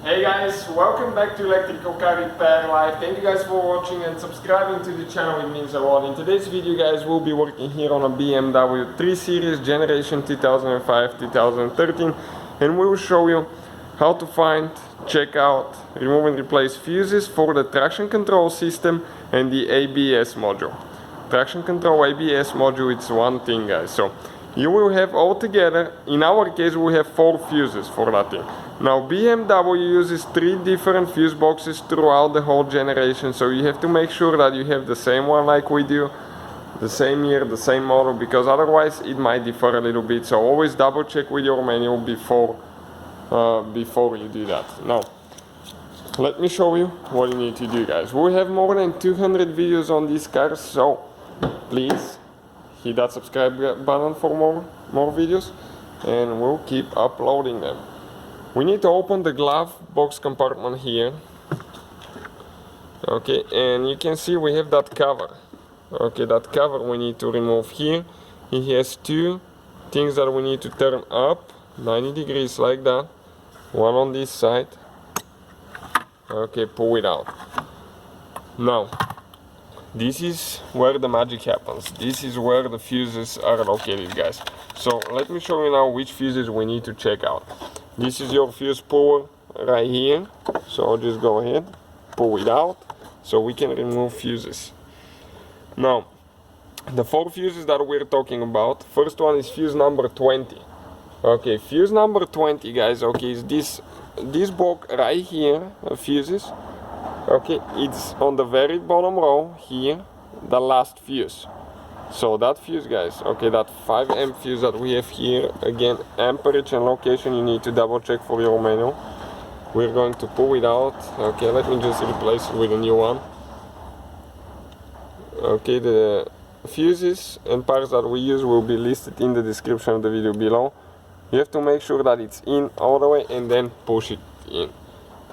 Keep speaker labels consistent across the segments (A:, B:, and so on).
A: Hey guys, welcome back to Electrical Car Repair Live. Thank you guys for watching and subscribing to the channel, it means a lot. In today's video guys, we'll be working here on a BMW 3 Series generation 2005-2013, and we will show you how to find, check out, remove and replace fuses for the traction control system and the ABS module. Traction control ABS module, it's one thing guys, so you will have all together, in our case we have 4 fuses for that thing. Now BMW uses 3 different fuse boxes throughout the whole generation, so you have to make sure that you have the same one like we do, the same year, the same model, because otherwise it might differ a little bit, so always double check with your manual before you do that. Now let me show you what you need to do guys. We have more than 200 videos on these cars, so please hit that subscribe button for more videos, and we'll keep uploading them. We need to open the glove box compartment here. Okay, and you can see we have that cover. Okay, that cover we need to remove here. It has 2 things that we need to turn up 90 degrees like that. One on this side. Okay, pull it out. Now this is where the magic happens. This is where the fuses are located guys. So let me show you now which fuses we need to check out. This is your fuse puller right here. So I'll just go ahead, pull it out so we can remove fuses. Now the 4 fuses that we're talking about, first one is fuse number 20. Okay, fuse number 20 guys, okay, is this block right here of fuses. Okay, it's on the very bottom row here, the last fuse. So that fuse guys, okay, that 5 amp fuse that we have here, again, amperage and location you need to double check for your manual. We're going to pull it out. Okay, let me just replace it with a new one. Okay, the fuses and parts that we use will be listed in the description of the video below. You have to make sure that it's in all the way and then push it in.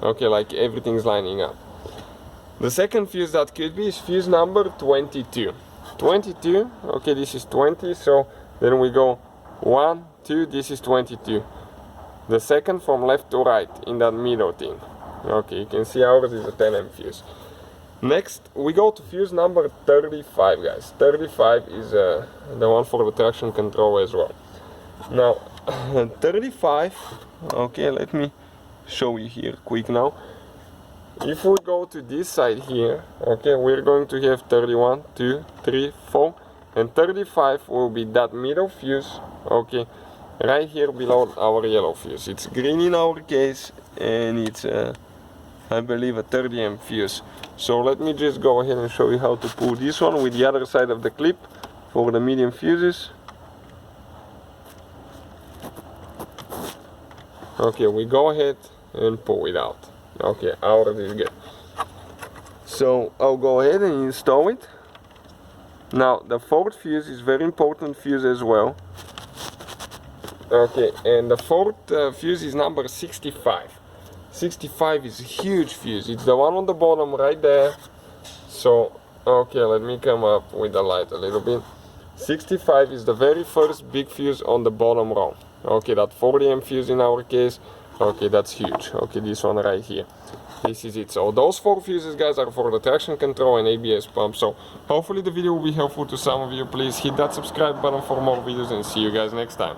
A: Okay, like everything's lining up. The second fuse that could be is fuse number 22. 22, okay, this is 20, so then we go 1, 2, this is 22. The second from left to right in that middle thing. Okay, you can see ours is a 10 amp fuse. Next, we go to fuse number 35, guys. 35 is the one for the traction control as well. Now, 35, okay, let me show you here quick now. If we go to this side here, okay, we're going to have 31, 2, 3, 4, and 35 will be that middle fuse, okay, right here below our yellow fuse. It's green in our case, and it's, I believe, a 30 amp fuse. So let me just go ahead and show you how to pull this one with the other side of the clip for the medium fuses. Okay, we go ahead and pull it out. Okay, ours is good. So I'll go ahead and install it. Now the 4th fuse is very important fuse as well. Okay, and the 4th fuse is number 65. 65 is a huge fuse. It's the one on the bottom right there. So okay, let me come up with the light a little bit. 65 is the very first big fuse on the bottom row. Okay, that 40 amp fuse in our case. Okay, that's huge. Okay, this one right here. This is it. So those 4 fuses guys are for the traction control and ABS pump. So hopefully the video will be helpful to some of you. Please hit that subscribe button for more videos and see you guys next time.